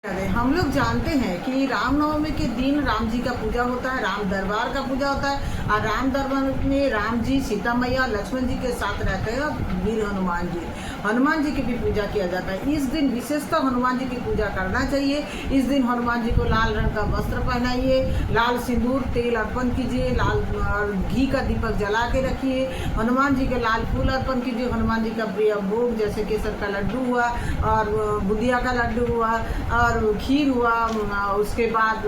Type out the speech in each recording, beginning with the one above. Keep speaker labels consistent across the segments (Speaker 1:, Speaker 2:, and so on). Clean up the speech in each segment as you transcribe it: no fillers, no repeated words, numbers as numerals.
Speaker 1: अरे हम लोग जानते हैं कि रामनवमी के दिन राम जी का पूजा होता है, राम दरबार का पूजा होता है। और राम दरबार में राम जी, सीता मैया, लक्ष्मण जी के साथ रहते हैं वीर हनुमान जी की भी पूजा किया जाता है। इस दिन विशेषतः हनुमान जी की पूजा करना चाहिए। इस दिन हनुमान जी को लाल रंग का वस्त्र पहनाइए, लाल सिंदूर तेल अर्पण कीजिए, लाल घी का दीपक जला के रखिए, हनुमान जी के लाल फूल अर्पण कीजिए। हनुमान जी का प्रिय भोग जैसे केसर का लड्डू हुआ और बुंदिया का लड्डू हुआ और खीर हुआ, उसके बाद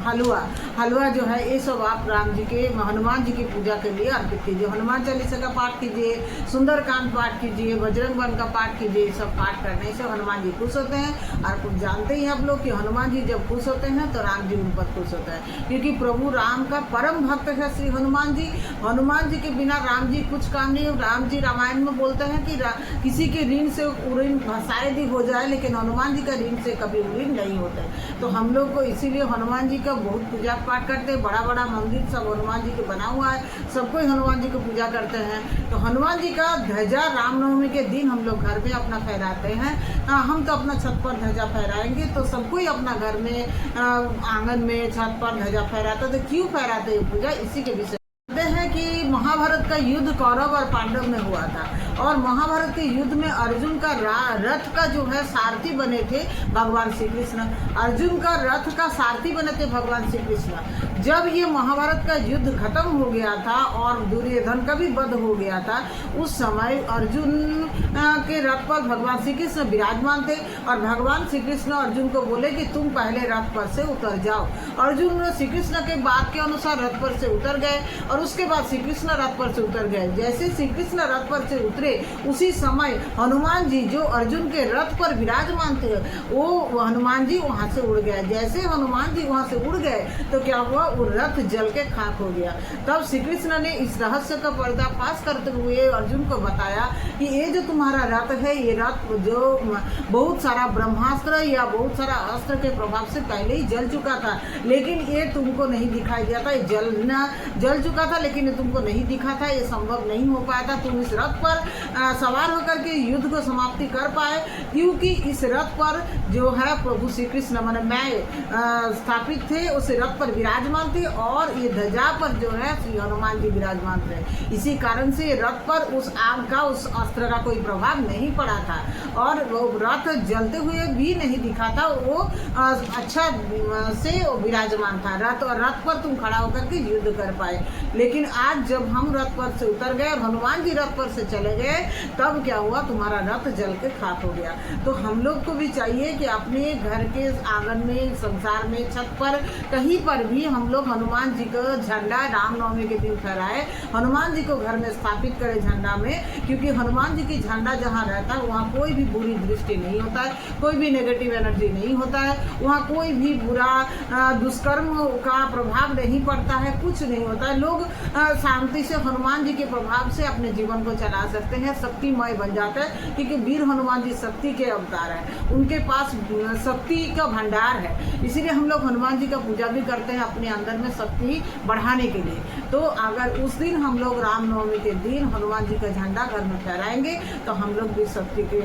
Speaker 1: हलवा जो है, ये सब आप राम जी के हनुमान जी की पूजा के लिए अर्पित कीजिए। हनुमान चालीसा का पाठ कीजिए, सुंदरकांड पाठ कीजिए, बजरंग बन का पाठ कीजिए। सब पाठ करने से हनुमान जी खुश होते हैं। और कुछ जानते ही आप लोग कि हनुमान जी जब खुश होते हैं तो राम जी उन पर खुश होते हैं, क्योंकि प्रभु राम का परम भक्त है श्री हनुमान जी। हनुमान जी के बिना राम जी कुछ काम नहीं। राम जी रामायण में बोलते हैं कि किसी के ऋण से ऋण शायद ही हो जाए, लेकिन हनुमान जी का ऋण से कभी ऋण नहीं होते। तो हम लोग को इसीलिए हनुमान जी का बहुत पूजा पाठ करते हैं। बड़ा बड़ा मंदिर सब हनुमान जी के बना हुआ है, सबको हनुमान जी को पूजा करते हैं। तो हनुमान जी का ध्वजा रामनवमी के दिन हम लोग घर में अपना फहराते हैं। हम तो अपना छत पर ध्वजा फहराएंगे, तो सबको ही अपना घर में आंगन में छत पर ध्वजा फहराते। तो क्यों फहराते हैं पूजा, इसी के विषय हैं कि महाभारत का युद्ध कौरव और पांडव में हुआ था। और महाभारत के युद्ध में अर्जुन का रथ का जो है सारथी बने थे भगवान श्री कृष्ण। अर्जुन का रथ का सारथी बने थे भगवान श्री कृष्ण। जब ये महाभारत का युद्ध खत्म हो गया था और दुर्योधन का भी वध हो गया था, उस समय अर्जुन के रथ पर भगवान श्री कृष्ण विराजमान थे। और भगवान श्री कृष्ण अर्जुन को बोले कि तुम पहले रथ पर से उतर जाओ। अर्जुन श्री कृष्ण के बात के अनुसार रथ पर से उतर गए और उसके बाद श्री कृष्ण रथ पर से उतर गए। जैसे श्री कृष्ण रथ पर से उतरे, उसी समय हनुमान जी जो अर्जुन के रथ पर विराजमान थे, वो हनुमान जी वहां से उड़ गए। जैसे हनुमान जी वहां से उड़ गए तो क्या हुआ, वो रथ जल के खाक हो गया। तब श्री कृष्ण ने इस रहस्य का पर्दाफाश करते हुए अर्जुन को बताया कि ये जो तुम्हारा रथ है, ये रथ जो बहुत सारा ब्रह्मास्त्र या बहुत सारा अस्त्र के प्रभाव से पहले ही जल चुका था, लेकिन ये तुमको नहीं दिखाई दिया था। ये जल चुका था लेकिन ये तुमको नहीं दिखा था, ये संभव नहीं हो पाया था तुम इस रथ पर सवार होकर के युद्ध को समाप्ति कर पाए, क्योंकि इस रथ पर जो है प्रभु श्री कृष्ण माने मैं स्थापित थे, उस रथ पर विराजमान थे और ये ध्वजा पर जो है श्री हनुमान जी विराजमान थे। इसी कारण से रथ पर उस आग का, उस अस्त्र का कोई प्रभाव नहीं पड़ा था और वो रथ जलते हुए भी नहीं दिखा था। वो अच्छा से विराजमान था रथ, और रथ पर तुम खड़ा होकर के युद्ध कर पाए। लेकिन आज जब हम रथ पर से उतर गए और हनुमान जी रथ पर से चले गए, तब क्या हुआ, तुम्हारा रथ जल के खाक हो गया। तो हम लोग को भी चाहिए कि अपने घर के आंगन में, संसार में, छत पर, कहीं पर भी हम लोग हनुमान जी का झंडा रामनवमी के दिन फहराए, हनुमान जी को घर में स्थापित करें झंडा में, क्योंकि हनुमान जी की झंडा जहाँ रहता है वहाँ कोई भी बुरी दृष्टि नहीं होता है, कोई भी नेगेटिव एनर्जी नहीं होता है, वहाँ कोई भी बुरा दुष्कर्म का प्रभाव नहीं पड़ता है, कुछ नहीं होता है। लोग शांति से हनुमान जी के प्रभाव से अपने जीवन को चला सकते हैं, शक्तिमय बन जाते हैं, क्योंकि वीर हनुमान जी शक्ति के अवतार हैं, उनके पास शक्ति का भंडार है। इसीलिए हम लोग हनुमान जी का पूजा भी करते हैं अपने अंदर में शक्ति बढ़ाने के लिए। तो अगर उस दिन हम लोग रामनवमी के दिन हनुमान जी का झंडा घर में फहराएंगे तो हम लोग भी शक्ति के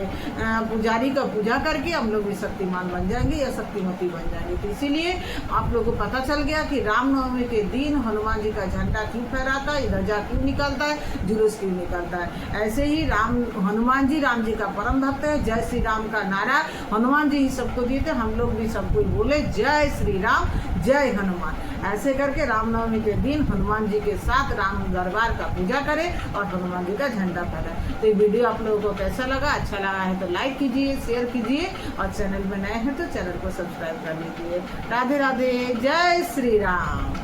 Speaker 1: पुजारी का पूजा करके हम लोग भी शक्तिमान बन जाएंगे या शक्तिमती बन जाएंगे। तो इसीलिए आप लोगों को पता चल गया कि रामनवमी के दिन हनुमान जी का झंडा क्यों फहराता है, ध्वजा क्यों निकलता है, जुलूस क्यों निकलता है। ऐसे ही हनुमान जी राम जी का परम भक्त है। जय श्री राम का नारा हनुमान जी ही सबको दिए थे, हम लोग भी सबको बोले जय श्री राम, जय हनुमान। ऐसे करके रामनवमी के दिन हनुमान जी के साथ राम दरबार का पूजा करें और हनुमान जी का झंडा फहराएं। तो ये वीडियो आप लोगों को कैसा लगा, अच्छा लगा है तो लाइक कीजिए, शेयर कीजिए और चैनल में नए हैं तो चैनल को सब्सक्राइब कर लीजिए। राधे राधे, जय श्री राम।